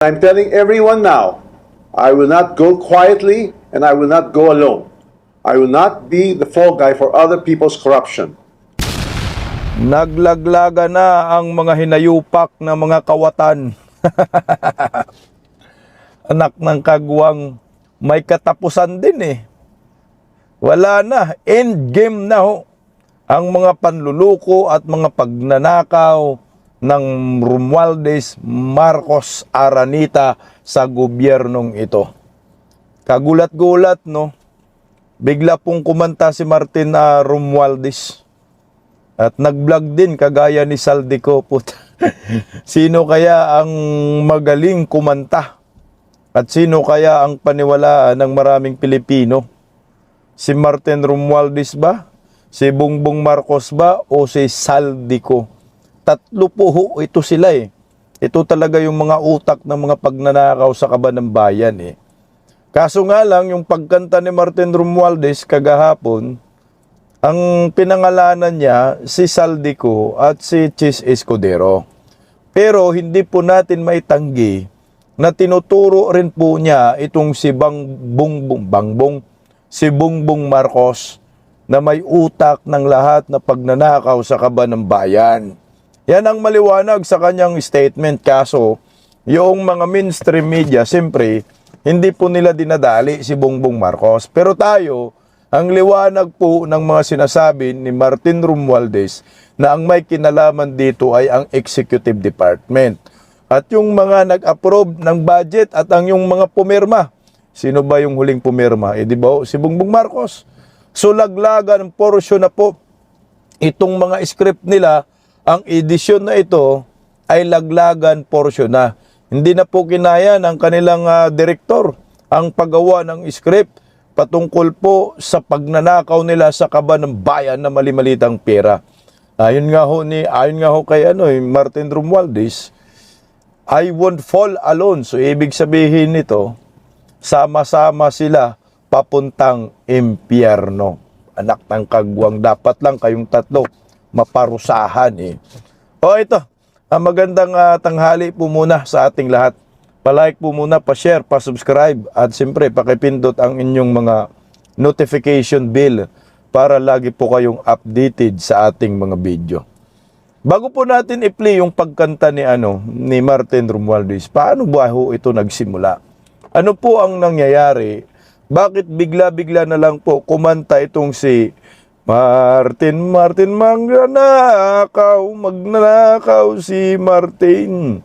I'm telling everyone now, I will not go quietly and I will not go alone. I will not be the fall guy for other people's corruption. Naglaglaga na ang mga hinayupak na mga kawatan. Anak ng kagwang, may katapusan din eh. Wala na, end game na ho. Ang mga panluluko at mga pagnanakaw ng Romualdez Marcos Aranita sa gobyernong ito. Kagulat-gulat, no? Bigla pong kumanta si Martin Romualdez. At nag-vlog din kagaya ni Saldico. Sino kaya ang magaling kumanta? At sino kaya ang paniwalaan ng maraming Pilipino? Si Martin Romualdez ba? Si Bongbong Marcos ba? O si Saldico? Tatlo po ho, ito sila eh. Ito talaga yung mga utak ng mga pagnanakaw sa kaban ng bayan eh. Kaso nga lang, yung pagkanta ni Martin Romualdez kagahapon, ang pinangalanan niya si Saldico at si Chis Escudero. Pero hindi po natin maitanggi na tinuturo rin po niya itong si Bongbong Marcos na may utak ng lahat na pagnanakaw sa kaban ng bayan. Yan ang maliwanag sa kanyang statement. Kaso, yung mga mainstream media, siyempre, hindi po nila dinadali si Bongbong Marcos. Pero tayo, ang liwanag po ng mga sinasabi ni Martin Romualdez na ang may kinalaman dito ay ang Executive Department. At yung mga nag-approve ng budget at ang yung mga pumirma. Sino ba yung huling pumirma? Eh di ba si Bongbong Marcos? So laglagan ng portion na po itong mga script nila. Ang edisyon na ito ay laglagan portion na. Hindi na po kinaya ng kanilang direktor ang paggawa ng script patungkol po sa pagnanakaw nila sa kaban ng bayan na mali-malitang pera. Ayon nga ho kay Martin Romualdez, I won't fall alone. So ibig sabihin nito, sama-sama sila papuntang impyerno. Anak ng kagwang, dapat lang kayong tatlo maparusahan eh. O ito, magandang tanghali po muna sa ating lahat. Pa-like po muna, pa-share, pa-subscribe at siyempre pakipindot ang inyong mga notification bell para lagi po kayong updated sa ating mga video. Bago po natin i-play yung pagkanta ni Martin Romualdez, paano ba ho ito nagsimula? Ano po ang nangyayari? Bakit bigla-bigla na lang po kumanta itong si Martin magnanakaw si Martin.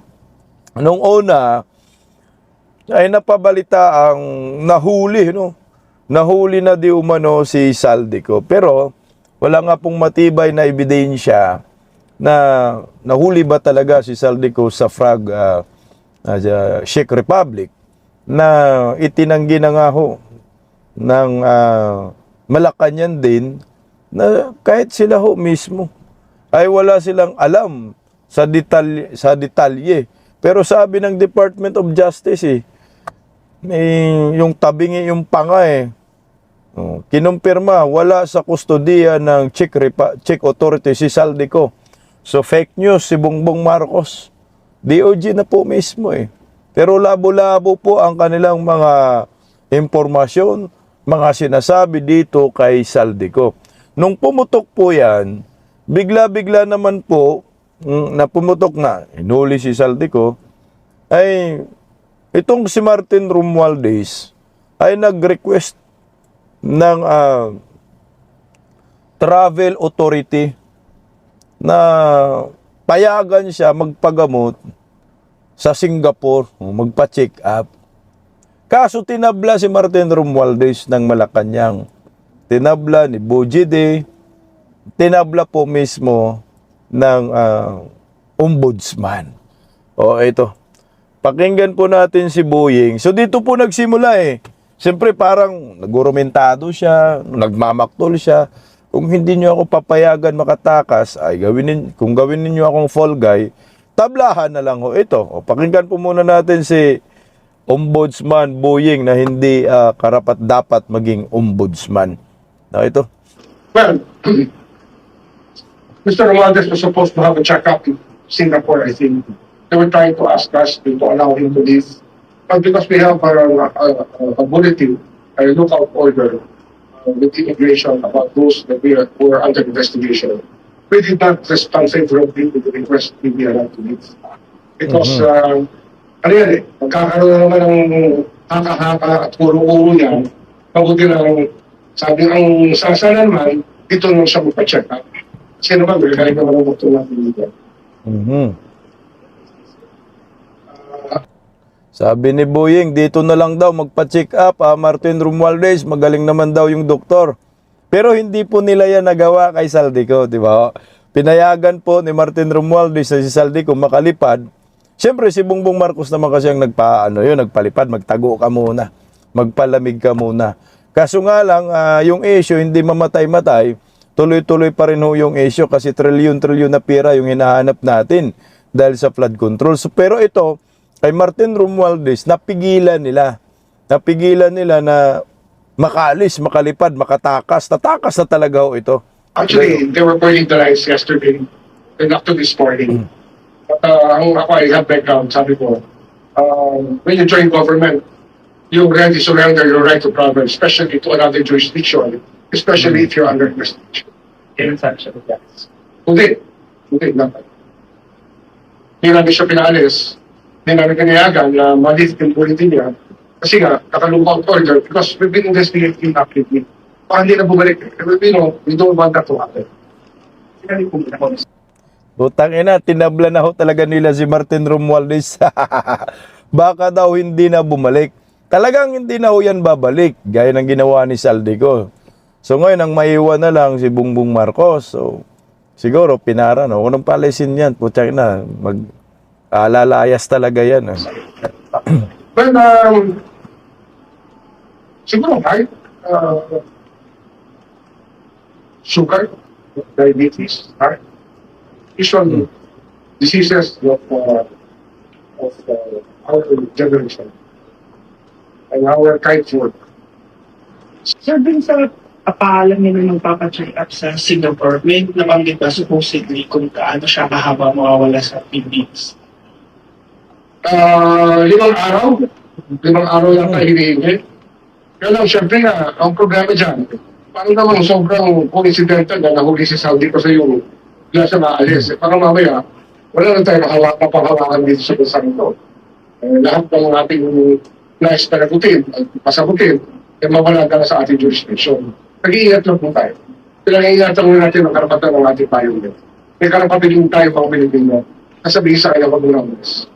Nung una ay napabalita ang nahuli, nahuli na di umano si Saldico. Pero wala nga pong matibay na ebidensya na nahuli ba talaga si Saldico sa Czech Republic na itinanggi na nga ho ng Malacanang din na kahit sila ho mismo ay wala silang alam sa detalye. Pero sabi ng Department of Justice yung tabingi yung panga kinumpirma wala sa kustodiya ng Czech authority si Saldico. So fake news si Bongbong Marcos. DOJ na po mismo Pero labo-labo po ang kanilang mga impormasyon, mga sinasabi dito kay Saldico. Nung pumutok po yan, bigla-bigla naman po na pumutok na, inuli si Saldico, ay itong si Martin Romualdez ay nag-request ng travel authority na payagan siya magpagamot sa Singapore, magpa-check up. Kaso tinabla si Martin Romualdez ng Malacanang. Tinabla ni Bujide, tinabla po mismo ng ombudsman. O ito, pakinggan po natin si Boying. So dito po nagsimula Siyempre parang nagurumentado siya, nagmamaktol siya. Kung hindi niyo ako papayagan makatakas, ay kung gawin niyo akong fall guy, tablahan na lang ho ito. O, pakinggan po muna natin si Ombudsman Boying na hindi karapat-dapat maging ombudsman. Ito. Well, Mr. Romualdez was supposed to have a checkup in Singapore, I think, they were trying to ask us to allow him to leave. But because we have a bulletin, a lookout order with immigration about those that who are under investigation, we did not respond favorably to the request to be allowed to leave. Because, ano yan eh, magkakaroon naman ng haka-haka at puro-uro yan, mabuti lang, sabi ang sasana naman, dito nung siya magpa-check up. Sino ba, galing naman ang doktor natin dito. Sabi ni Boying, dito na lang daw magpa-check up, Martin Romualdez, magaling naman daw yung doktor. Pero hindi po nila yan nagawa kay Saldico, di ba? Pinayagan po ni Martin Romualdez na si Saldico makalipad. Siyempre si Bongbong Marcos naman kasi ang nagpalipad, magtago ka muna, magpalamig ka muna. Kaso nga lang, yung issue hindi mamatay-matay, tuloy-tuloy pa rin ho yung issue kasi trilyon-trilyon na pera yung hinahanap natin dahil sa flood control. So, pero ito, kay Martin Romualdez, napigilan nila na makaalis, makalipad, makatakas. Natakas na talaga ho ito. Actually, they were burning the rice yesterday and up to this morning. But ang ako ay have background, sabi ko, when you join government, you already surrender your right to travel, especially to another jurisdiction, especially if you're under investigation. Yes. Hindi, naman. Hindi namin siya pinaalis. Hindi namin kinayagan na maliit yung bulletin niya. Kasi nga, nakalookout order because we've been investigating actively. Baka hindi na bumalik. We don't want that to happen. Butang ina, tinabla na ho talaga nila si Martin Romualdez. Baka daw hindi na bumalik. Talagang hindi na ho yan babalik, gaya ng ginawa ni Saldico. So ngayon, ang maiwan na lang si Bongbong Marcos. So, siguro, pinara, no? Unang palisin yan, putang ina, lalayas talaga yan. Well, siguro kahit sugar, diabetes, heart, usual diseases of our generation and our kind of work. Sir, dun sa paalam nila ng papacheck up sa Singapore, may nabanggit ba supposedly kung kaano siya kahaba mawawala sa Philippines? 5 araw. 5 araw lang tayo hinihingi. Kaya lang, syempre nga, ang problema dyan, parang naman sobrang coincidental na nahuli si Saudi kasi yung bigla siya maalis. Parang mamaya, wala na tayo mapanghawakan dito sa bansang ito. Lahat ng ating nais na nagutin, pasagutin, ay mawala ka na sa ating jurisdiction. Nag-iingat lang po tayo. Pinag-iingatan mo natin ang karapatan ng ating payong din. May karapatan din tayo pang Pilipino. Kasabihin sa kanya pag-unawas.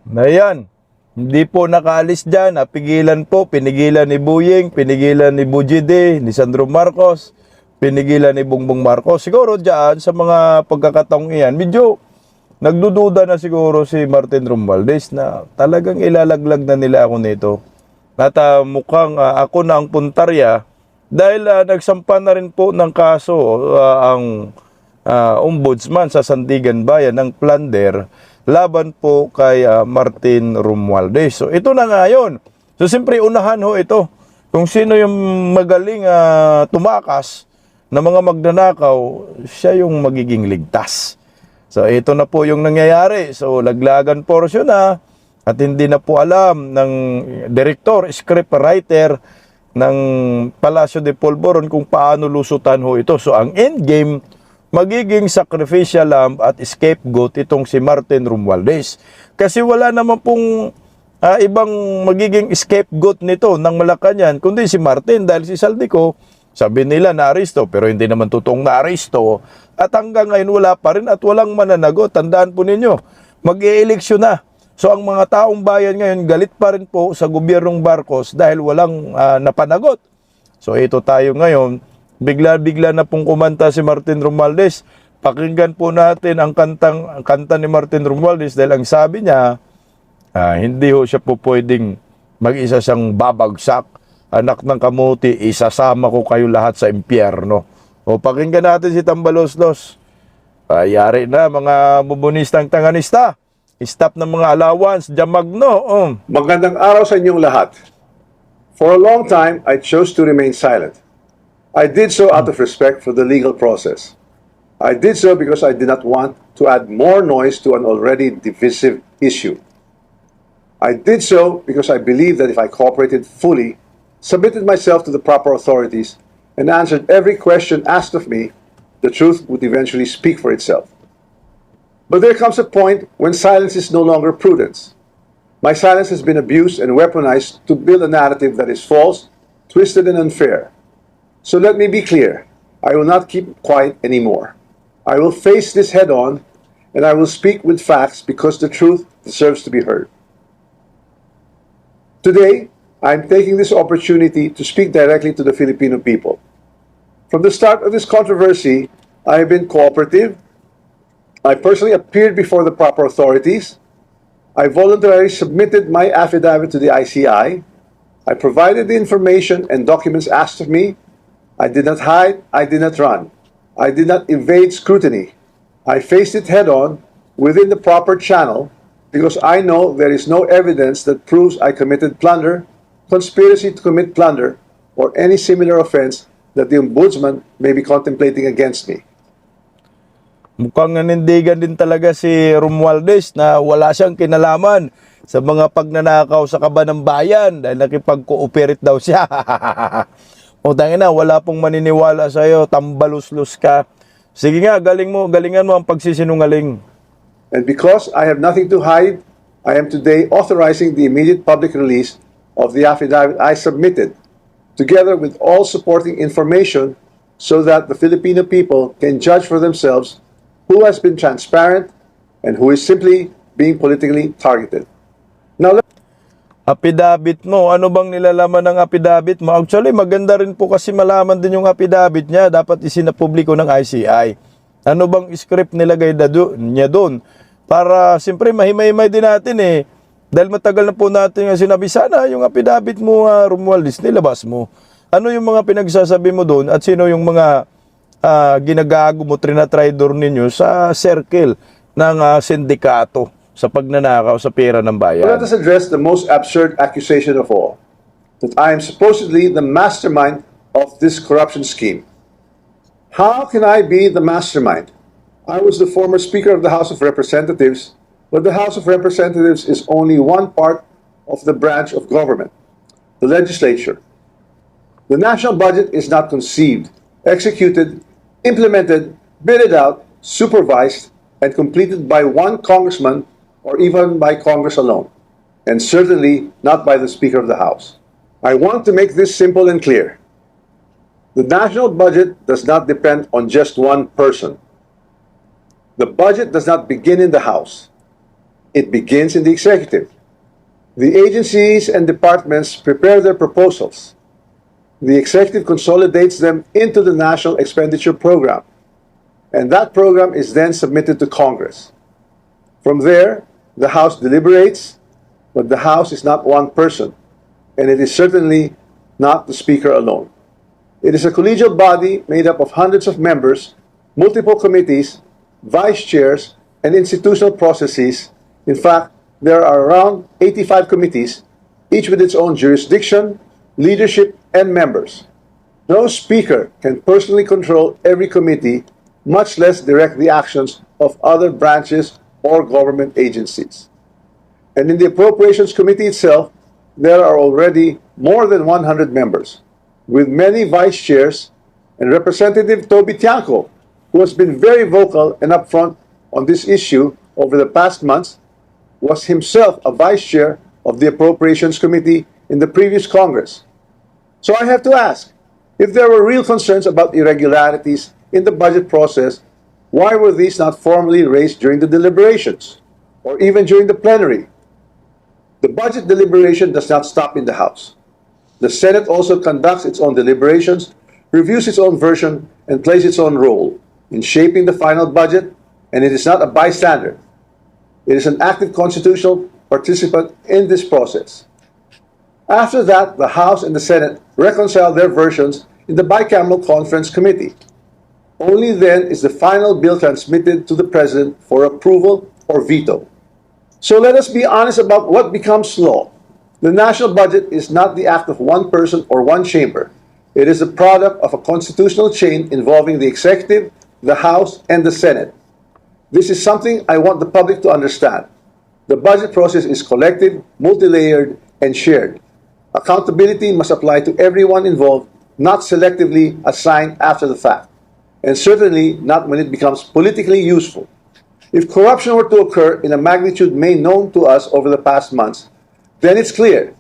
Na yan, hindi po nakaalis dyan, napigilan po, pinigilan ni Boying, pinigilan ni Bujide, ni Sandro Marcos, pinigilan ni Bongbong Marcos. Siguro dyan, sa mga pagkakataong iyan, medyo nagdududa na siguro si Martin Romualdez na talagang ilalaglag na nila ako nito. At mukhang ako na ang puntarya dahil nagsampa na rin po ng kaso ang ombudsman sa Sandigan Bayan ng plunder laban po kay Martin Romualdez. So ito na nga yun. So siyempre unahan ho ito. Kung sino yung magaling tumakas na mga magnanakaw, siya yung magiging ligtas. So ito na po yung nangyayari. So laglagan portion na at hindi na po alam ng director, script writer ng Palacio de Polvoron kung paano lusutan ho ito. So ang end game, magiging sacrificial lamb at scapegoat itong si Martin Romualdez. Kasi wala naman pong ibang magiging scapegoat nito ng Malacanang kundi si Martin dahil si Saldico, sabi nila na-aristo pero hindi naman totoong na-aristo at hanggang ngayon wala pa rin at walang mananagot. Tandaan po ninyo, mag-e-eleksyon na. So ang mga taong bayan ngayon galit pa rin po sa gobyernong Marcos dahil walang napanagot. So ito tayo ngayon, bigla-bigla na pong kumanta si Martin Romualdez. Pakinggan po natin ang kanta ni Martin Romualdez dahil ang sabi niya, hindi ho siya po pwedeng mag-isa siyang babagsak. Anak ng kamuti, isasama ko kayo lahat sa impyerno. O pakinggan natin si Tambaloslos. Yari na mga bubunistang tanganista. Stop ng mga allowance, Jamagno. Magandang araw sa inyong lahat. For a long time, I chose to remain silent. I did so out of respect for the legal process. I did so because I did not want to add more noise to an already divisive issue. I did so because I believe that if I cooperated fully, submitted myself to the proper authorities, and answered every question asked of me, the truth would eventually speak for itself. But there comes a point when silence is no longer prudence. My silence has been abused and weaponized to build a narrative that is false, twisted, and unfair. So let me be clear. I will not keep quiet anymore. I will face this head on, and I will speak with facts because the truth deserves to be heard. Today, I am taking this opportunity to speak directly to the Filipino people. From the start of this controversy, I have been cooperative. I personally appeared before the proper authorities. I voluntarily submitted my affidavit to the ICI. I provided the information and documents asked of me. I did not hide. I did not run. I did not evade scrutiny. I faced it head on within the proper channel because I know there is no evidence that proves I committed plunder, conspiracy to commit plunder, or any similar offense that the Ombudsman may be contemplating against me. Mukhang nanindigan din talaga si Romualdez na wala siyang kinalaman sa mga pagnanakaw sa kaba ng bayan dahil nakipag-cooperate daw siya. O tangin na, wala pong maniniwala sa iyo, tambaluslus ka. Sige nga, galingan mo ang pagsisinungaling. And because I have nothing to hide, I am today authorizing the immediate public release of the affidavit I submitted, together with all supporting information so that the Filipino people can judge for themselves who has been transparent and who is simply being politically targeted. Now, Affidavit mo, ano bang nilalaman ng affidavit mo? Actually, maganda rin po kasi malaman din yung affidavit niya. Dapat isinapubliko ng ICI. Ano bang script nilagay niya doon? Para, siyempre, mahimay-himay din natin eh. Dahil matagal na po natin nga sinabi, sana yung affidavit mo, Romualdez, nilabas mo. Ano yung mga pinagsasabi mo doon at sino yung mga ginagago mo, trinatraidor ninyo sa circle ng sindikato sa pagnanakaw sa pera ng bayan? let us address the most absurd accusation of all, that I am supposedly the mastermind of this corruption scheme. How can I be the mastermind? I was the former Speaker of the House of Representatives, but the House of Representatives is only one part of the branch of government, the legislature. The national budget is not conceived, executed, implemented, bidded out, supervised, and completed by one congressman or even by Congress alone, and certainly not by the Speaker of the House. I want to make this simple and clear. The national budget does not depend on just one person. The budget does not begin in the House. It begins in the executive. The agencies and departments prepare their proposals. The executive consolidates them into the National Expenditure Program, and that program is then submitted to Congress. From there, the House deliberates, but the House is not one person, and it is certainly not the Speaker alone. It is a collegial body made up of hundreds of members, multiple committees, vice chairs, and institutional processes. In fact, there are around 85 committees, each with its own jurisdiction, leadership, and members. No speaker can personally control every committee, much less direct the actions of other branches or government agencies. And in the Appropriations Committee itself, there are already more than 100 members, with many vice chairs, and Representative Toby Tiangco, who has been very vocal and upfront on this issue over the past months, was himself a vice chair of the Appropriations Committee in the previous Congress. So I have to ask, if there were real concerns about irregularities in the budget process, why were these not formally raised during the deliberations, or even during the plenary? The budget deliberation does not stop in the House. The Senate also conducts its own deliberations, reviews its own version, and plays its own role in shaping the final budget, and it is not a bystander. It is an active constitutional participant in this process. After that, the House and the Senate reconcile their versions in the bicameral conference committee. Only then is the final bill transmitted to the President for approval or veto. So let us be honest about what becomes law. The national budget is not the act of one person or one chamber. It is the product of a constitutional chain involving the executive, the House, and the Senate. This is something I want the public to understand. The budget process is collective, multi-layered, and shared. Accountability must apply to everyone involved, not selectively assigned after the fact, and certainly not when it becomes politically useful. If corruption were to occur in a magnitude made known to us over the past months, then it's clear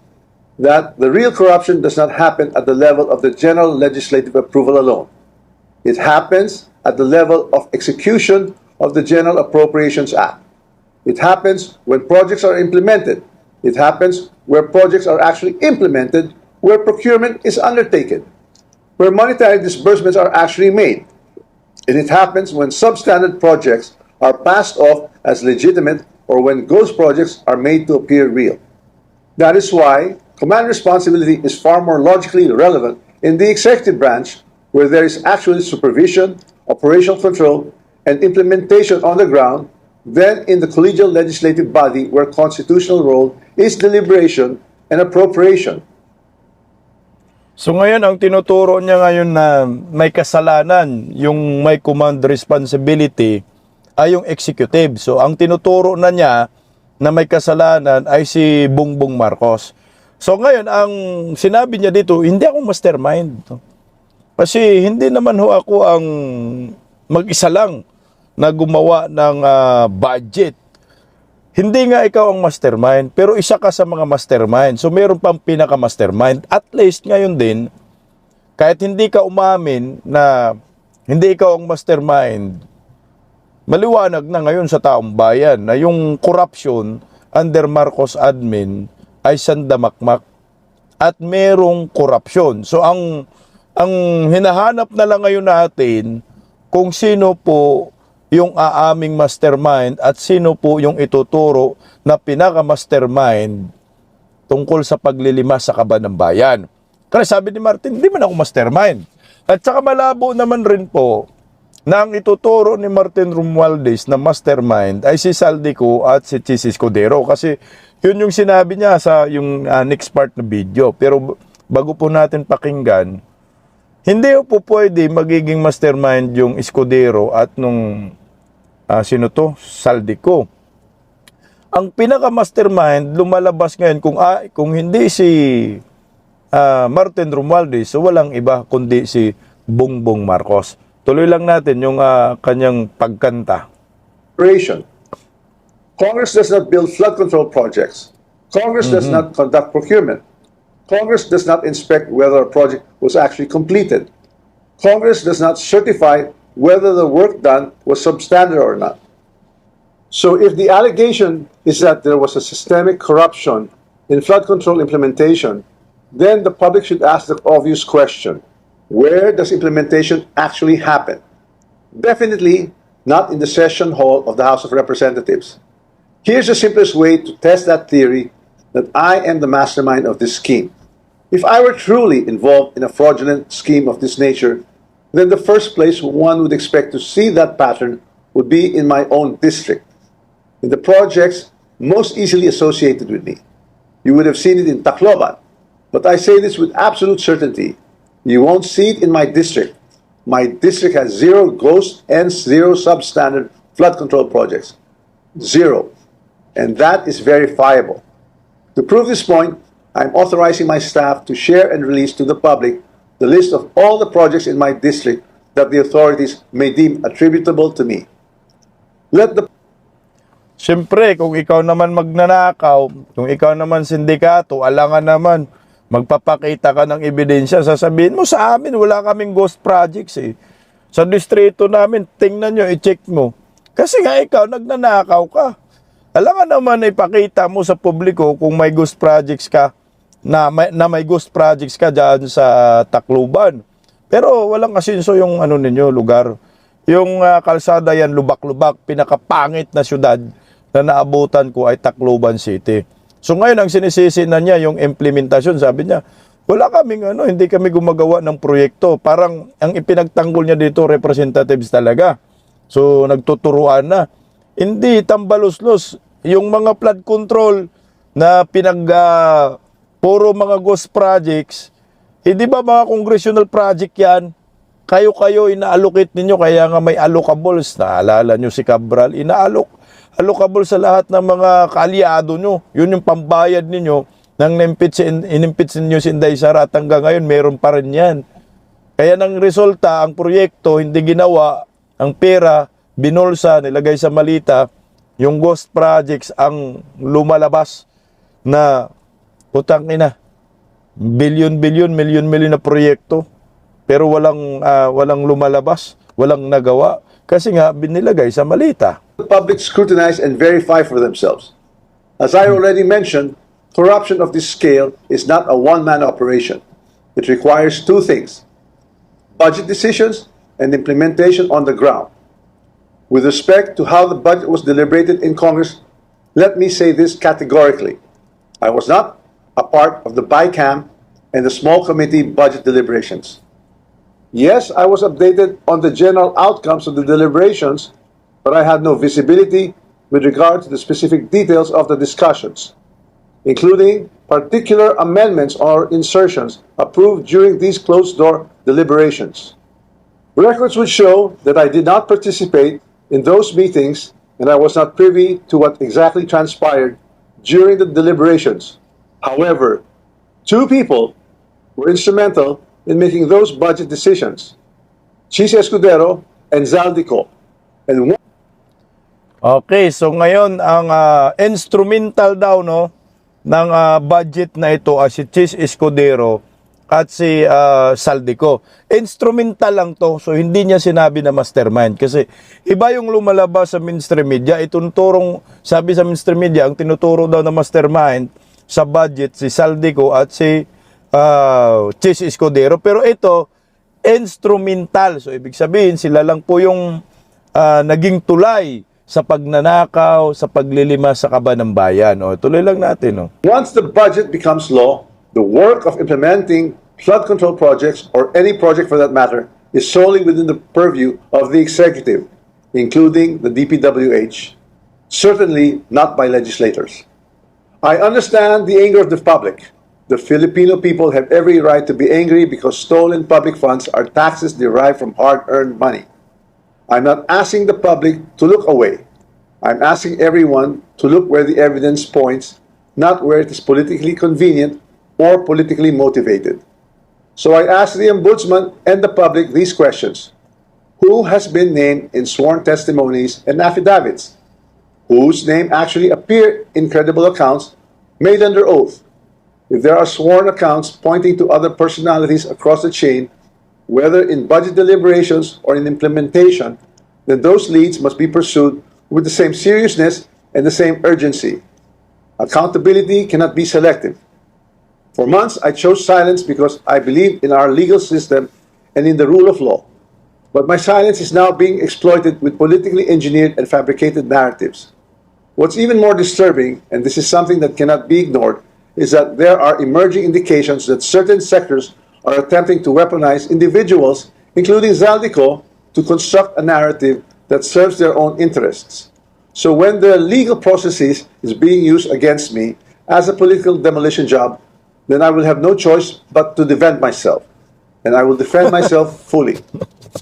that the real corruption does not happen at the level of the general legislative approval alone. It happens at the level of execution of the General Appropriations Act. It happens when projects are implemented. It happens where projects are actually implemented, where procurement is undertaken, where monetary disbursements are actually made. And it happens when substandard projects are passed off as legitimate or when ghost projects are made to appear real. That is why command responsibility is far more logically relevant in the executive branch, where there is actually supervision, operational control, and implementation on the ground, than in the collegial legislative body where constitutional role is deliberation and appropriation. So ngayon, ang tinuturo niya ngayon na may kasalanan, yung may command responsibility, ay yung executive. So ang tinuturo na niya na may kasalanan ay si Bongbong Marcos. So ngayon, ang sinabi niya dito, hindi ako mastermind. Kasi hindi naman ho ako ang mag-isa lang na gumawa ng budget. Hindi nga ikaw ang mastermind, pero isa ka sa mga mastermind. So meron pang pinaka-mastermind. At least ngayon din, kahit hindi ka umamin na hindi ikaw ang mastermind, maliwanag na ngayon sa taong bayan na yung corruption under Marcos admin ay sandamakmak at merong korupsyon. So ang hinahanap na lang ngayon natin kung sino po yung aaming mastermind at sino po yung ituturo na pinaka-mastermind tungkol sa paglilimas sa kaban ng bayan. Kasi sabi ni Martin, hindi man ako mastermind. At saka malabo naman rin po na ang ituturo ni Martin Romualdez na mastermind ay si Saldico at si Chis Escudero. Kasi yun yung sinabi niya sa yung next part na video. Pero bago po natin pakinggan, hindi po pwede magiging mastermind yung Escudero at nung sino to? Saldico. Ang pinaka-mastermind lumalabas ngayon kung hindi si Martin Romualdez, so walang iba kundi si Bongbong Marcos. Tuloy lang natin yung kanyang pagkanta. Congress does not build flood control projects. Congress does not conduct procurement. Congress does not inspect whether a project was actually completed. Congress does not certify whether the work done was substandard or not. So if the allegation is that there was a systemic corruption in flood control implementation, then the public should ask the obvious question: where does implementation actually happen? Definitely not in the session hall of the House of Representatives. Here's the simplest way to test that theory that I am the mastermind of this scheme. If I were truly involved in a fraudulent scheme of this nature, then the first place one would expect to see that pattern would be in my own district, in the projects most easily associated with me. You would have seen it in Tacloban, but I say this with absolute certainty. You won't see it in my district. My district has 0 ghost and 0 substandard flood control projects. 0. And that is verifiable. To prove this point, I'm authorizing my staff to share and release to the public the list of all the projects in my district that the authorities may deem attributable to me. Siyempre, kung ikaw naman magnanakaw, kung ikaw naman sindikato, alangan naman, magpapakita ka ng ebidensya, sasabihin mo sa amin, wala kaming ghost projects eh. Sa distrito namin, tingnan nyo, i-check mo. Kasi nga ikaw, nagnanakaw ka. Alangan naman ipakita mo sa publiko kung may ghost projects ka, na may ghost projects ka dyan sa Tacloban. Pero walang asinso yung ninyo, lugar. Yung kalsada yan, lubak-lubak, pinakapangit na syudad na naabutan ko ay Tacloban City. So ngayon, ang sinisisi na niya, yung implementasyon, sabi niya, wala kaming hindi kami gumagawa ng proyekto. Parang ang ipinagtanggol niya dito, representatives talaga. So nagtuturuan na. Hindi, tambaluslos. Yung mga flood control na puro mga ghost projects, hindi ba mga congressional project yan? Kayo ina-allocate ninyo, kaya nga may allocables. Naalala nyo si Cabral, allocable sa lahat ng mga kaalyado nyo. Yun yung pambayad ninyo nang inimpeach ninyo si Inday Sara at hanggang ngayon meron pa rin yan. Kaya nang resulta, ang proyekto hindi ginawa, ang pera, binulsa, nilagay sa malita, yung ghost projects ang lumalabas na utang ina. Bilyon-bilyon, milyon-milyon na proyekto. Pero walang lumalabas, walang nagawa kasi nga binilagay sa malita. The public scrutinize and verify for themselves. As I already mentioned, corruption of this scale is not a one-man operation. It requires two things: budget decisions and implementation on the ground. With respect to how the budget was deliberated in Congress, let me say this categorically. I was not a part of the BICAM and the small committee budget deliberations. Yes, I was updated on the general outcomes of the deliberations, but I had no visibility with regard to the specific details of the discussions, including particular amendments or insertions approved during these closed-door deliberations. Records would show that I did not participate in those meetings and I was not privy to what exactly transpired during the deliberations. However, two people were instrumental in making those budget decisions: Chis Escudero and Zaldico. And one Okay, so ngayon ang instrumental daw no ng budget na ito si Chis Escudero at si Saldico. Instrumental lang to, so hindi niya sinabi na mastermind kasi iba yung lumalabas sa mainstream media. Sabi sa mainstream media, ang tinuturo daw na mastermind sa budget si Saldico at si Chis Escudero, pero ito instrumental. So ibig sabihin sila lang po yung naging tulay sa pagnanakaw, sa paglilima sa kaba ng bayan. O tuloy lang natin. No? Once the budget becomes law, the work of implementing flood control projects, or any project for that matter, is solely within the purview of the executive, including the DPWH, certainly not by legislators. I understand the anger of the public. The Filipino people have every right to be angry because stolen public funds are taxes derived from hard-earned money. I'm not asking the public to look away. I'm asking everyone to look where the evidence points, not where it is politically convenient or politically motivated. So I ask the Ombudsman and the public these questions. Who has been named in sworn testimonies and affidavits? Whose name actually appeared in credible accounts made under oath? If there are sworn accounts pointing to other personalities across the chain, whether in budget deliberations or in implementation, then those leads must be pursued with the same seriousness and the same urgency. Accountability cannot be selective. For months, I chose silence because I believe in our legal system and in the rule of law. But my silence is now being exploited with politically engineered and fabricated narratives. What's even more disturbing, and this is something that cannot be ignored, is that there are emerging indications that certain sectors are attempting to weaponize individuals, including Zaldico, to construct a narrative that serves their own interests. So when the legal processes is being used against me as a political demolition job, then I will have no choice but to defend myself. And I will defend myself fully.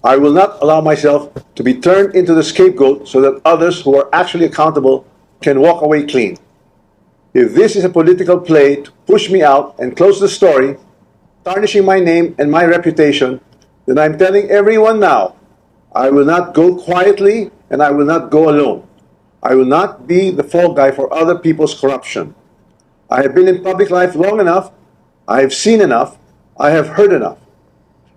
I will not allow myself to be turned into the scapegoat so that others who are actually accountable can walk away clean. If this is a political play to push me out and close the story, tarnishing my name and my reputation, then I'm telling everyone now, I will not go quietly and I will not go alone. I will not be the fall guy for other people's corruption. I have been in public life long enough. I have seen enough. I have heard enough.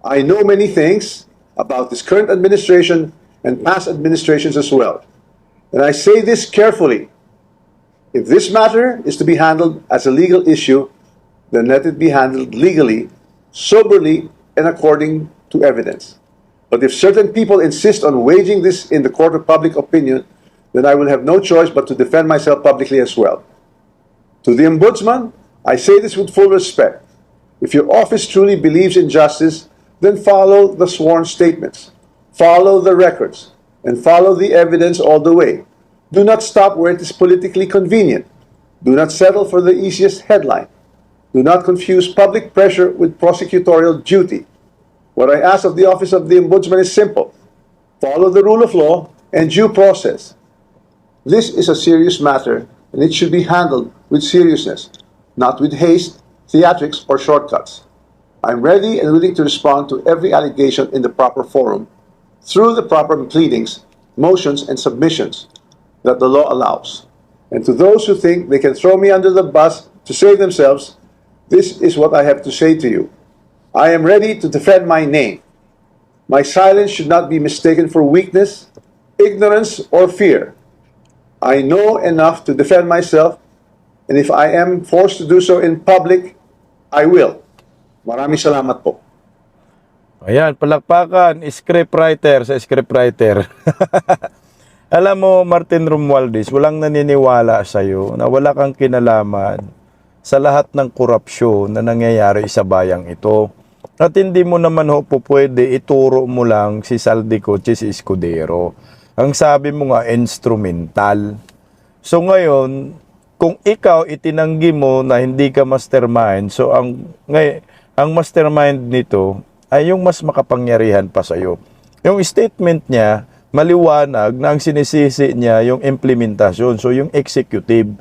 I know many things about this current administration and past administrations as well. And I say this carefully. If this matter is to be handled as a legal issue, then let it be handled legally, soberly, and according to evidence. But if certain people insist on waging this in the court of public opinion, then I will have no choice but to defend myself publicly as well. To the Ombudsman, I say this with full respect. If your office truly believes in justice, then follow the sworn statements, follow the records, and follow the evidence all the way. Do not stop where it is politically convenient. Do not settle for the easiest headline. Do not confuse public pressure with prosecutorial duty. What I ask of the Office of the Ombudsman is simple. Follow the rule of law and due process. This is a serious matter, and it should be handled with seriousness, not with haste, theatrics, or shortcuts. I'm ready and willing to respond to every allegation in the proper forum, through the proper pleadings, motions, and submissions that the law allows. And to those who think they can throw me under the bus to save themselves, this is what I have to say to you. I am ready to defend my name. My silence should not be mistaken for weakness, ignorance, or fear. I know enough to defend myself, and if I am forced to do so in public, I will. Maraming salamat po. Ayan, palakpakan, scriptwriter sa scriptwriter. Alam mo, Martin Romualdez, walang naniniwala sa'yo na wala kang kinalaman sa lahat ng korupsyon na nangyayari sa bayang ito. At hindi mo naman ho po pwede ituro mo lang si Saldico, si Escudero. Ang sabi mo nga, instrumental. So ngayon, kung ikaw itinanggi mo na hindi ka mastermind, so ang mastermind nito ay yung mas makapangyarihan pa sa'yo. Yung statement niya, maliwanag na ang sinisisi niya yung implementasyon. So yung executive,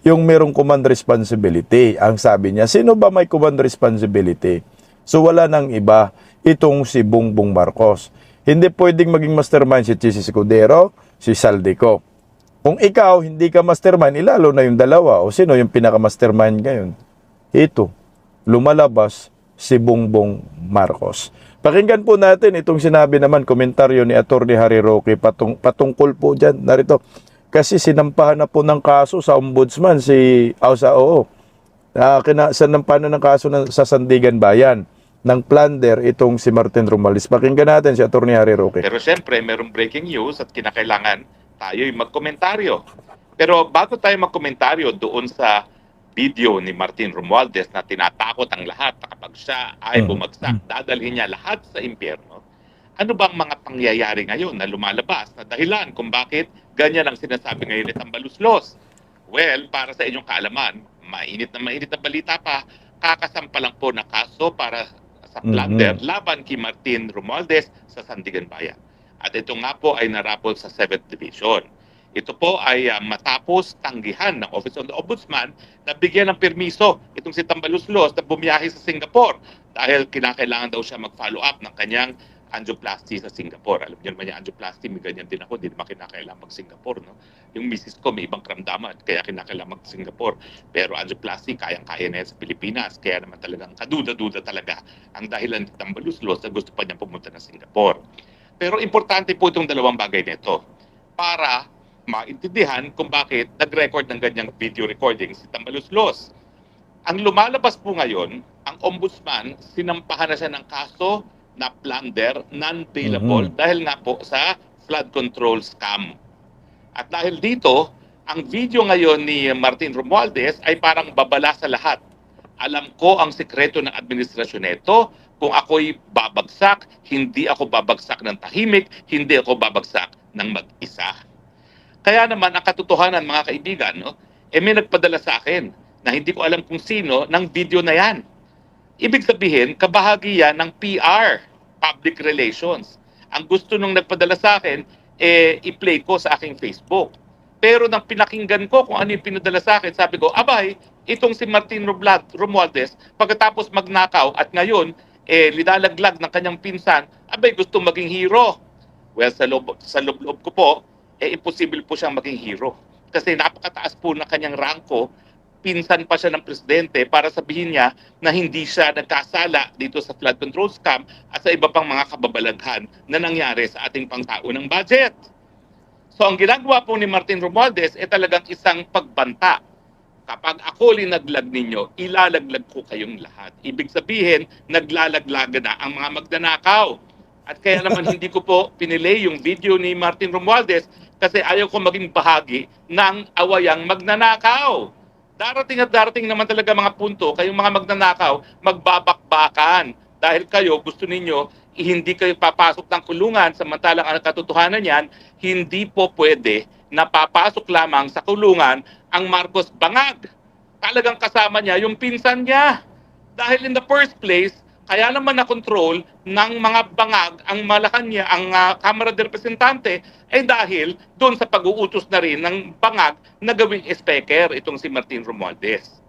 yung merong command responsibility. Ang sabi niya, sino ba may command responsibility? So wala nang iba, itong si Bongbong Marcos. Hindi pwedeng maging mastermind si Chis Escudero, si Saldico. Kung ikaw hindi ka mastermind, ilalo na yung dalawa. O sino yung pinaka-mastermind ngayon? Ito, lumalabas si Bongbong Marcos. Pakinggan po natin itong sinabi naman, komentaryo ni Atty. Harry Roque patungkol po dyan. Narito, kasi sinampahan na po ng kaso sa ombudsman si Ausa-Oo. Sinampahan na ng kaso sa Sandigan Bayan ng plunder itong si Martin Romualdez. Pakinggan natin si Atty. Harry Roque. Pero siyempre, merong breaking news at kinakailangan tayo'y magkomentaryo. Pero bago tayo magkomentaryo doon sa video ni Martin Romualdez na tinatakot ang lahat na kapag siya ay bumagsak, dadalhin niya lahat sa impyerno. Ano bang mga pangyayari ngayon na lumalabas na dahilan kung bakit ganyan ang sinasabi ngayon ni Tambaluslos? Well, para sa inyong kaalaman, mainit na balita pa, kakasampa lang po na kaso para sa plunder laban kay Martin Romualdez sa Sandigan Bayan. At ito nga po ay narapol sa 7th Division. Ito po ay matapos tanggihan ng Office of the Ombudsman na bigyan ng permiso itong si Tambaluslos na bumiyahe sa Singapore dahil kinakailangan daw siya mag-follow up ng kanyang angioplasty sa Singapore. Alam niyo naman yung angioplasty, may ganyan din ako, hindi naman kinakailangan mag-Singapore. No? Yung misis ko may ibang karamdaman, kaya kinakailangan mag-Singapore. Pero angioplasty, kayang-kaya na yan sa Pilipinas. Kaya naman talagang kaduda-duda talaga ang dahilan ni Tambaluslos na gusto pa niyang pumunta ng Singapore. Pero importante po itong dalawang bagay nito para maintindihan kung bakit nag-record ng ganyang video recording si Tambaluslos. Ang lumalabas po ngayon, ang ombudsman, sinampahan na siya ng kaso na plunder, non-bailable, dahil nga po sa flood control scam. At dahil dito, ang video ngayon ni Martin Romualdez ay parang babala sa lahat. Alam ko ang sekreto ng administrasyon nito. Kung ako'y babagsak, hindi ako babagsak ng tahimik, hindi ako babagsak ng mag-isa. Kaya naman, ang katotohanan mga kaibigan, no, may nagpadala sa akin na hindi ko alam kung sino ng video na yan. Ibig sabihin, kabahagi yan ng PR, public relations. Ang gusto nung nagpadala sa akin, i-play ko sa aking Facebook. Pero nang pinakinggan ko kung ano yung pinadala sa akin, sabi ko, abay, itong si Martin Romualdez, pagkatapos magnakaw at ngayon, lidalaglag ng kanyang pinsan, abay, gusto maging hero. Well, sa loob ko po, imposible po siyang maging hero. Kasi napakataas po ng kanyang rangko, pinsan pa siya ng presidente para sabihin niya na hindi siya nagkasala dito sa flood control scam at sa iba pang mga kababalaghan na nangyari sa ating pangtao ng budget. So ang ginagawa po ni Martin Romualdez talagang isang pagbanta. Kapag ako linaglag ninyo, ilalaglag ko kayong lahat. Ibig sabihin, naglalaglaga na ang mga magnanakaw. At kaya naman hindi ko po pinilay yung video ni Martin Romualdez kasi ayaw ko maging bahagi ng awayang magnanakaw. Darating at darating naman talaga mga punto, kayong mga magnanakaw, magbabakbakan. Dahil kayo, gusto ninyo, hindi kayo papasok ng kulungan, samantalang ang katotohanan niyan, hindi po pwede na papasok lamang sa kulungan ang Marcos Bangag. Talagang kasama niya yung pinsan niya. Dahil in the first place, Kaya naman na-control ng mga bangag ang Malacanang, ang Kamara de Representante, dahil doon sa pag-uutos na rin ng bangag na gawing speaker itong si Martin Romualdez.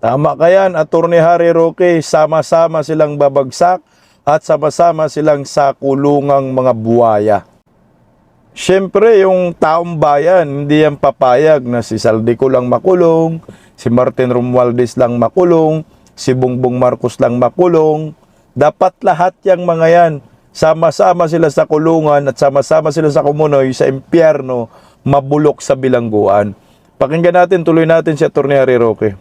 Tama ka yan, Attorney Harry Roque, sama-sama silang babagsak at sama-sama silang sa kulungang mga buwaya. Siyempre, yung taong bayan, hindi yan papayag na si Saldico lang makulong, si Martin Romualdez lang makulong, si Bongbong Marcos lang makulong. Dapat lahat yang mga yan, sama-sama sila sa kulungan at sama-sama sila sa kumunoy, sa impyerno, mabulok sa bilangguan. Pakinggan natin, tuloy natin si Attorney Harry Roque.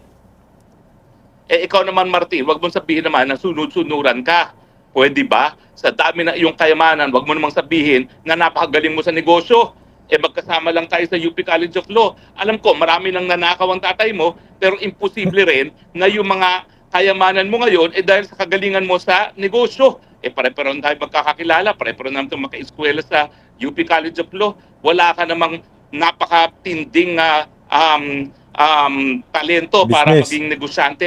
Ikaw naman, Martin, wag mong sabihin naman na sunod-sunuran ka. Pwede ba? Sa dami na iyong kayamanan, wag mo namang sabihin na napakagaling mo sa negosyo. Magkasama lang tayo sa UP College of Law. Alam ko, marami nang nanakaw ang tatay mo, pero imposible rin na yung mga kayamanan mo ngayon dahil sa kagalingan mo sa negosyo. Pare-pero tayo magkakakilala, pare-pero naman itong maka-eskwela sa UP College of Law. Wala ka namang napakatinding talento para Business. maging negosyante,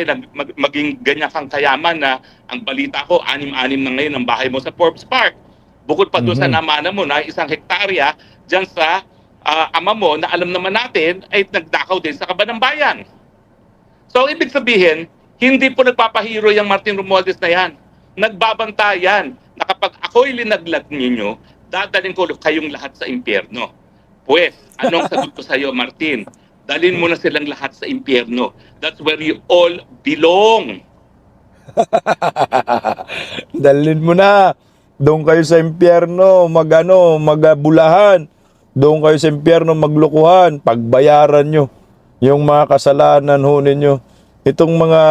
maging ganyan kang kayaman na ang balita ko, 6-6 na ngayon ang bahay mo sa Forbes Park. Bukod pa doon sa namana mo na 1 hektarya dyan sa ama mo na alam naman natin ay nagdakaw din sa Kaban ng Bayan. So, ibig sabihin, hindi po nagpapahiro yung Martin Romualdez na yan. Nagbabantayan na kapag ako'y linaglag ninyo, dadalhin ko kayong lahat sa impyerno. Pues, anong sagot ko sa iyo, Martin? Dalhin mo na silang lahat sa impyerno. That's where you all belong. Dalhin mo na. Doon kayo sa impyerno, magabulahan. Doon kayo sa impyerno maglukuhan. Pagbayaran nyo yung mga kasalanan ho ninyo. Itong mga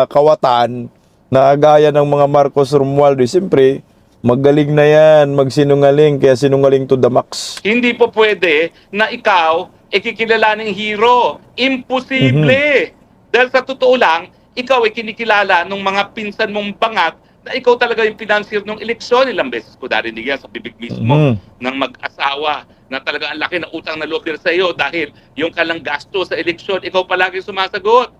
kawatan na gaya ng mga Marcos Romualdez, siyempre, magaling na yan, magsinungaling, kaya sinungaling to the max. Hindi po pwede na ikaw kikilalaning hero. Imposible. Dahil sa totoo lang, ikaw ay kinikilala ng mga pinsan mong bangag na ikaw talaga yung financier ng eleksyon. Ilang beses ko narinig yan sa bibig mismo ng mag-asawa na talaga ang laki na utang na loob nila sa iyo dahil yung kalang gasto sa eleksyon, ikaw palagi sumasagot.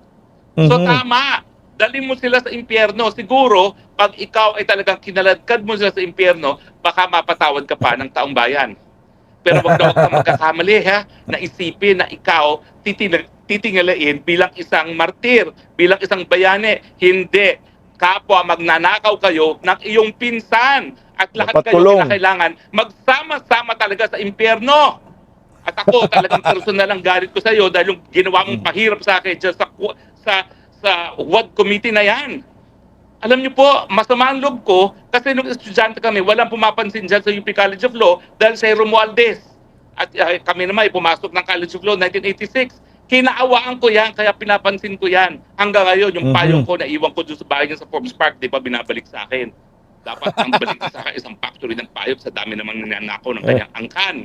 So tama, dali mo sila sa impyerno. Siguro, pag ikaw ay talagang kinaladkad mo sila sa impyerno, baka mapatawad ka pa ng taong bayan. Pero wag ka magkakamali ha, na isipin na ikaw titingalain bilang isang martir, bilang isang bayani. Hindi. Kapwa magnanakaw kayo ng iyong pinsan at lahat Dapat kayo kulong. kailangan magsama-sama talaga sa impyerno. At ako talagang personal ang galit ko sa iyo dahil yung ginawa mong pahirap sa akin dyan sa WAD committee na yan. Alam niyo po, masama ang loob ko kasi nung estudyante kami, walang pumapansin dyan sa UP College of Law dahil sa Romualdez. At kami naman ay pumasok ng College of Law 1986. Kinaawaan ko yan, kaya pinapansin ko yan. Hanggang ngayon, yung payong ko, naiwan ko doon sa bahay niya sa Forbes Park, di pa binabalik sa akin. Dapat ang balik sa akin isang factory ng payong sa dami namang nananakaw ng kanyang angkan.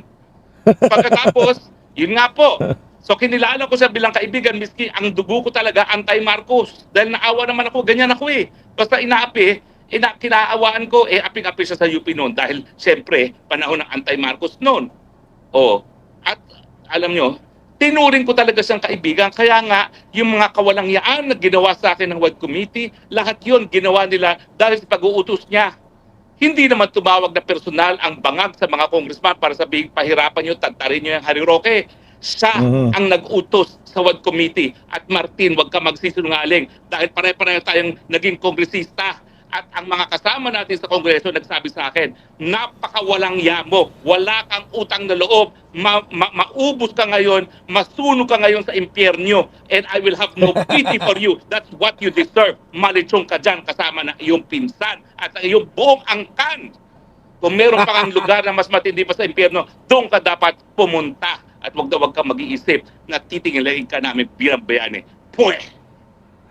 Pagkatapos, yun nga po. So kinilala ko siya bilang kaibigan, miski ang dugo ko talaga anti-Marcos. Dahil naawa naman ako, ganyan ako eh. Basta kinaawaan ko, aping-api siya sa UP noon. Dahil siyempre, panahon ng anti-Marcos noon. At alam nyo, tinuring ko talaga siyang kaibigan. Kaya nga, yung mga kawalangyaan na ginawa sa akin ng WAD Committee, lahat yun ginawa nila dahil sa pag-uutos niya. Hindi naman tumawag na personal ang bangag sa mga congressman para sabihin, pahirapan nyo, tantarin nyo yung Harry Roque. Siya ang nag-utos sa WAD Committee. At Martin, wag ka magsisinungaling dahil pare-pareho tayong naging kongresista. At ang mga kasama natin sa Kongreso nagsabi sa akin, napakawalang yamo, wala kang utang na loob, maubos ka ngayon, masunog ka ngayon sa impyerno, and I will have no pity for you. That's what you deserve. Malitsong ka dyan kasama na iyong pinsan at ang iyong buong angkan. Kung meron pa kang lugar na mas matindi pa sa impyerno, doon ka dapat pumunta. At wag ka mag-iisip na titingalain ka namin bilang bayani. Pweh!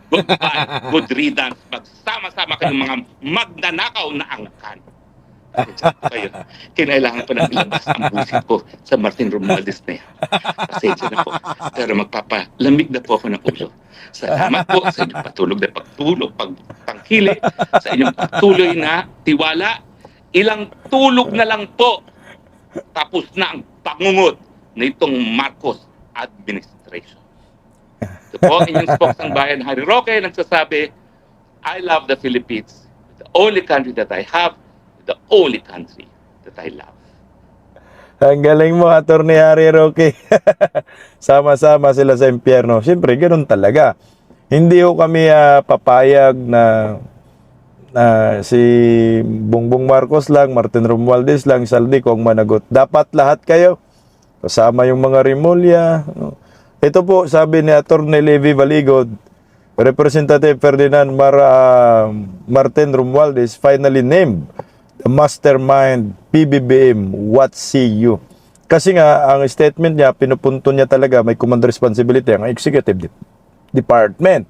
Goodbye, good riddance. Magsama-sama kayong mga magnanakaw na angkan. Kayo, kinailangan ko nang ilabas ang busit ko sa Martin Romualdez na yan. Pasensya na po. Pero magpapalamig na po ako ng ulo. Salamat po sa inyong patulog na pagtangkili, sa inyong patuloy na tiwala. Ilang tulog na lang po, tapos na ang pangungod na itong Marcos administration. Ito po, inyong spokesang bayan, Harry Roque, nagsasabi, I love the Philippines. The only country that I have, the only country that I love. Ang galing mo, Atty. Harry Roque. Sama-sama sila sa impyerno. Siyempre, ganun talaga. Hindi ho kami papayag na si Bongbong Marcos lang, Martin Romualdez lang, Saldico ang managot. Dapat lahat kayo, kasama yung mga Rimulya. Ito po, sabi ni Atty. Levi Valigod, Representative Ferdinand Martin Romualdez finally named the mastermind PBBM. What see you? Kasi nga, ang statement niya, pinupunto niya talaga, may command responsibility ang executive department.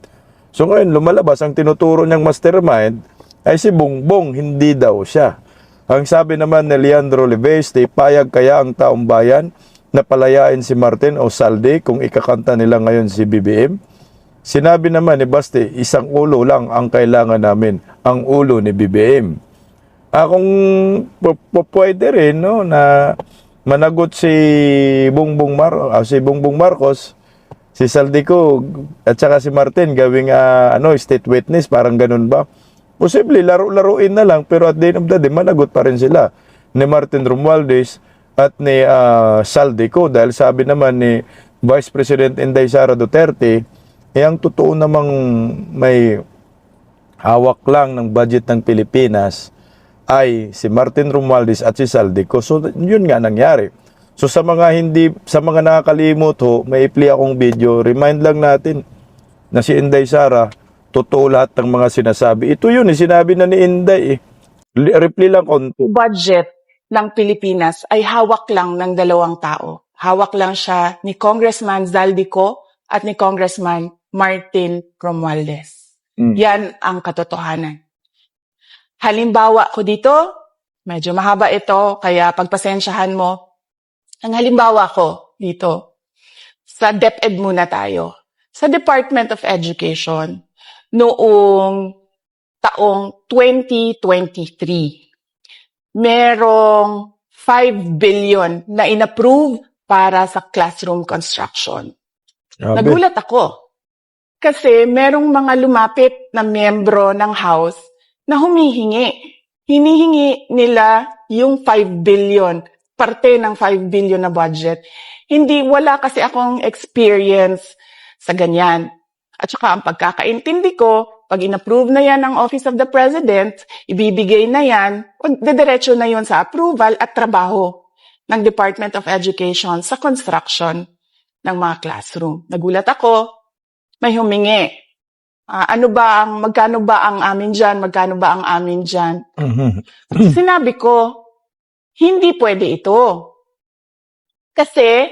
So ngayon, lumalabas, ang tinuturo niyang mastermind ay si Bongbong, hindi daw siya. Ang sabi naman ni Leandro Leveste, payag kaya ang taong bayan na palayain si Martin o Saldi kung ikakanta nila ngayon si BBM? Sinabi naman ni Baste, isang ulo lang ang kailangan namin, ang ulo ni BBM. Kung pwede rin no, na managot si Bongbong Marcos, si Saldico at saka si Martin gawing state witness, parang ganun ba? Posible, laro-laruin na lang, pero at the end of the day, managot pa rin sila ni Martin Romualdez at ni Saldico, dahil sabi naman ni Vice President Inday Sara Duterte, ang totoo namang may hawak lang ng budget ng Pilipinas ay si Martin Romualdez at si Saldico. So yun nga nangyari. So sa mga nakakalimot ho, may i-play akong video, remind lang natin na si Inday Sara, totoo lahat ng mga sinasabi. Ito yun, sinabi na ni Inday. Replay lang konti. Budget ng Pilipinas ay hawak lang ng dalawang tao. Hawak lang siya ni Congressman Zaldico at ni Congressman Martin Romualdez. Yan ang katotohanan. Halimbawa ko dito, medyo mahaba ito, kaya pagpasensyahan mo. Ang halimbawa ko dito, sa DepEd muna tayo. Sa Department of Education, noong taong 2023, merong 5 billion na inapprove para sa classroom construction. Nagulat ako. Kasi merong mga lumapit na miyembro ng House na humihingi. Hinihingi nila yung 5 billion, parte ng 5 billion na budget. Wala kasi akong experience sa ganyan. At saka ang pagkakaintindi ko, pag inapprove na yan ng Office of the President, ibibigay na yan, dediretso na yon sa approval at trabaho ng Department of Education sa construction ng mga classroom. Nagulat ako, may humingi. Magkano ba ang amin dyan? Magkano ba ang amin dyan? Sinabi ko, hindi pwede ito. Kasi,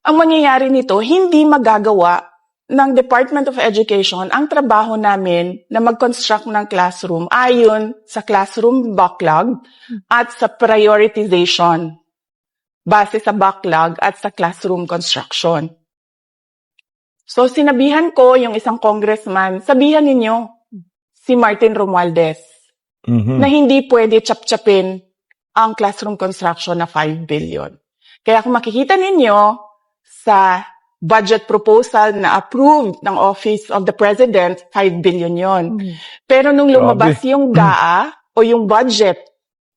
ang mangyayari nito, hindi magagawa ng Department of Education ang trabaho namin na mag-construct ng classroom ayon sa classroom backlog at sa prioritization base sa backlog at sa classroom construction. So sinabihan ko yung isang congressman, sabihan ninyo si Martin Romualdez na hindi pwede chap-chapin ang classroom construction na 5 billion. Kaya kung makikita ninyo sa budget proposal na approved ng Office of the President, 5 billion yon. Pero nung lumabas yung GAA o yung budget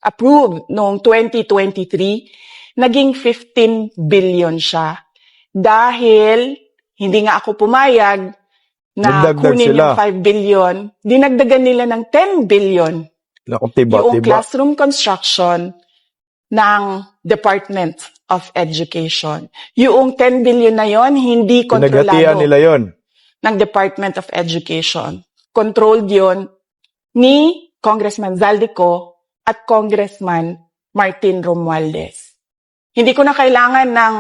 approved noong 2023, naging 15 billion siya. Dahil hindi nga ako pumayag na Nagdagdag kunin sila. yung 5 billion, dinagdagan nila ng 10 billion yung classroom construction ng Department of Education. Yung 10 billion na yon hindi kontrolado nila yon ng Department of Education. Controlled yon ni Congressman Zaldico at Congressman Martin Romualdez. Hindi ko na kailangan ng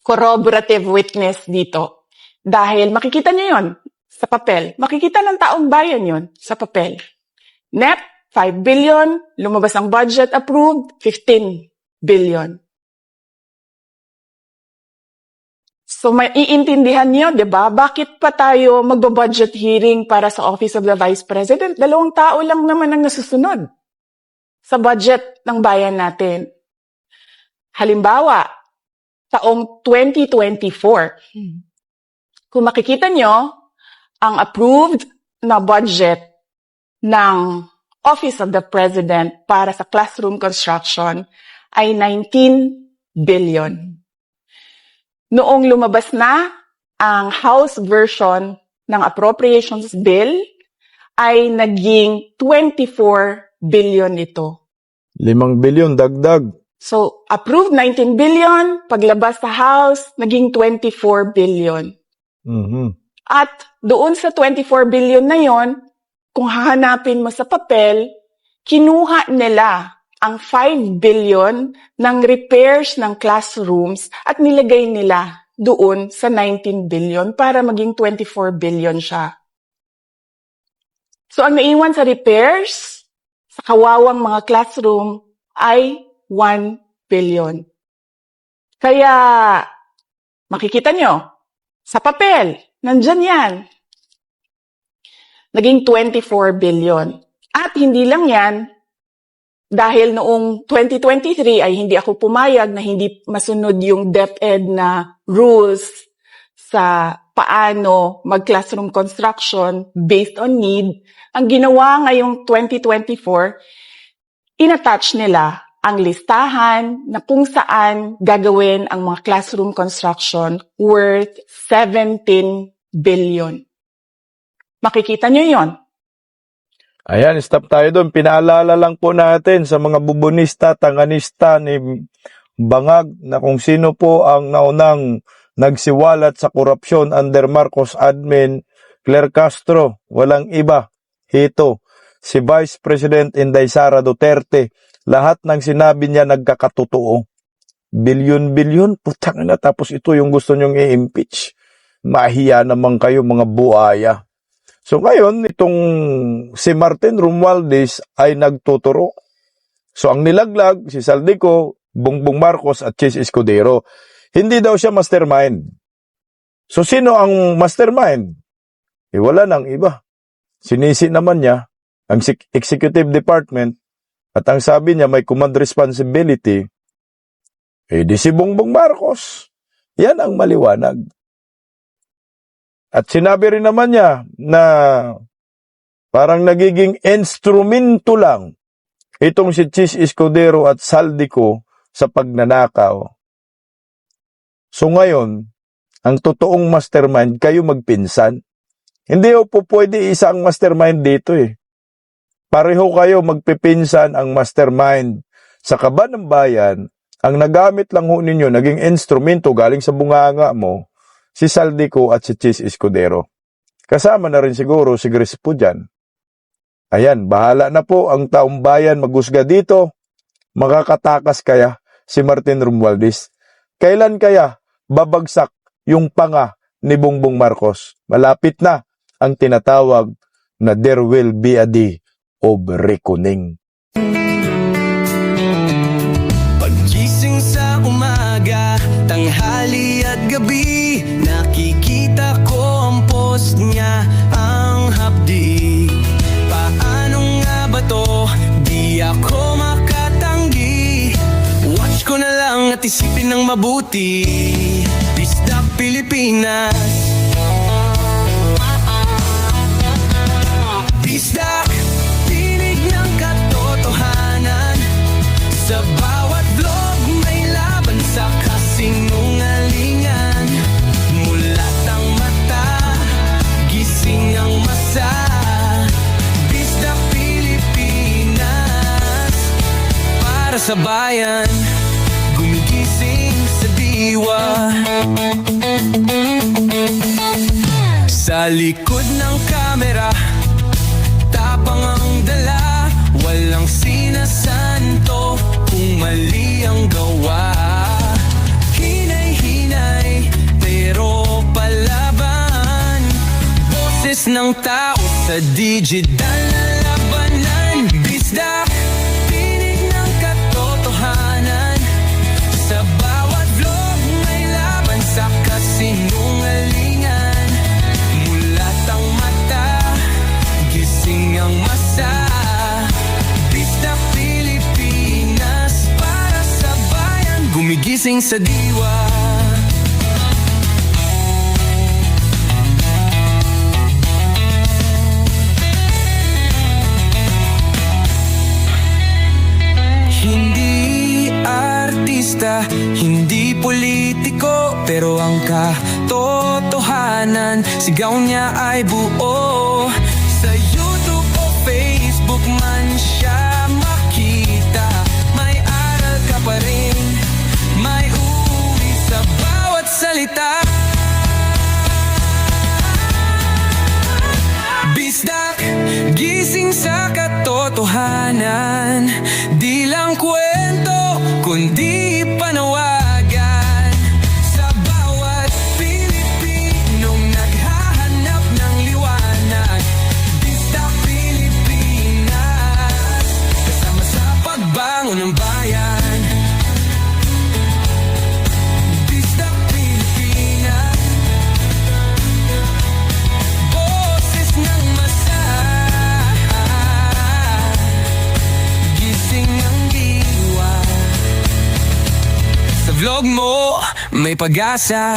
corroborative witness dito. Dahil makikita niyo yon sa papel. Makikita ng taong bayan yon sa papel. Net, 5 billion. Lumabas ang budget approved, 15 billion. So maiintindihan niyo, 'di ba? Bakit pa tayo magbo-budget hearing para sa Office of the Vice President? 2 tao lang naman ang nasusunod sa budget ng bayan natin. Halimbawa, taong 2024. Kung makikita nyo, ang approved na budget ng Office of the President para sa classroom construction ay 19 billion. Noong lumabas na ang House version ng Appropriations Bill, ay naging 24 billion ito. 5 bilyon dagdag. So, approved 19 billion, paglabas sa House, naging 24 billion. Mhm. At doon sa 24 billion na yon, kung hahanapin mo sa papel, kinuha nila ang 5 billion ng repairs ng classrooms at nilagay nila doon sa 19 billion para maging 24 billion siya. So, ang naiwan sa repairs, sa kawawang mga classroom, ay 1 billion. Kaya, makikita nyo, sa papel, nandyan yan. Naging 24 billion. At hindi lang yan, dahil noong 2023 ay hindi ako pumayag na hindi masunod yung DepEd na rules sa paano mag-classroom construction based on need. Ang ginawa ngayong 2024, inattach nila ang listahan na kung saan gagawin ang mga classroom construction worth 17 billion. Makikita nyo yon. Ayan, stop tayo doon. Pinaalala lang po natin sa mga bubonista, tanganista ni Bangag na kung sino po ang naunang nagsiwalat sa korupsyon under Marcos admin, Claire Castro, walang iba. Ito, si Vice President Inday Sara Duterte. Lahat ng sinabi niya nagkakatotoo. Bilyon-bilyon, putang na, tapos ito yung gusto nyong i-impeach. Mahiya naman kayo mga buaya. So ngayon, itong si Martin Romualdez ay nagtuturo. So ang nilaglag, si Saldico, Bongbong Marcos at Chis Escudero. Hindi daw siya mastermind. So sino ang mastermind? Wala nang iba. Sinisi naman niya ang executive department at ang sabi niya may command responsibility. Di si Bongbong Marcos. Yan ang maliwanag. At sinabi rin naman niya na parang nagiging instrumento lang itong si Chis Escudero at Saldico sa pagnanakaw. So ngayon, ang totoong mastermind, kayo magpinsan. Hindi po pwede isang mastermind dito eh. Pareho kayo magpipinsan ang mastermind. Sa kaba ng bayan, ang nagamit lang ho ninyo, naging instrumento galing sa bunganga mo, si Saldico at si Chis Escudero. Kasama na rin siguro si Grace po dyan. Ayan, bahala na po ang taong bayan maghusga dito. Makakatakas kaya si Martin Romualdez? Kailan kaya babagsak yung panga ni Bongbong Marcos? Malapit na ang tinatawag na there will be a day of reckoning. Paggising sa umaga, tanghali at gabi, nakikita ko ang post niya, ang hapdi. Paano nga ba to? Di ako makatanggi. Watch ko na lang at isipin ng mabuti. Bisdak Pilipinas. Bisdak, tinig ng katotohanan. Sa bawat vlog may laban sa kasinungalingan. Mulat ang mata, gising ang masa. Bisdak Pilipinas, para sa bayan, gumigising sa diwa. Sa likod ng kamera, tapang ang dala, walang sinasanto kung mali ang gawa. Hinay-hinay, pero palaban. Boses ng tao sa digital na labanan. Bisdak, tinig ng katotohanan. Sa bawat vlog may laban sa kasinungalingan. Mulat ang mata, gising ang masa. Bisdak Pilipinas, para sa bayan, gumigising sa diwa. politiko, pero ang katotohanan, sigaw niya ay buo. Sa YouTube o Facebook man siya makita, may aral ka pa rin, may uwi sa bawat salita. Bisdak, gising sa katotohanan, di lang kwento, kundi panawagan. Sa bawat Pilipinong naghahanap ng liwanag, Bisdak Pilipinas, kasama sa pagbangon ng bayan. Bisdak Pilipinas, boses ng masa, gising ang diwa. Sa vlog mo, may pag-asa.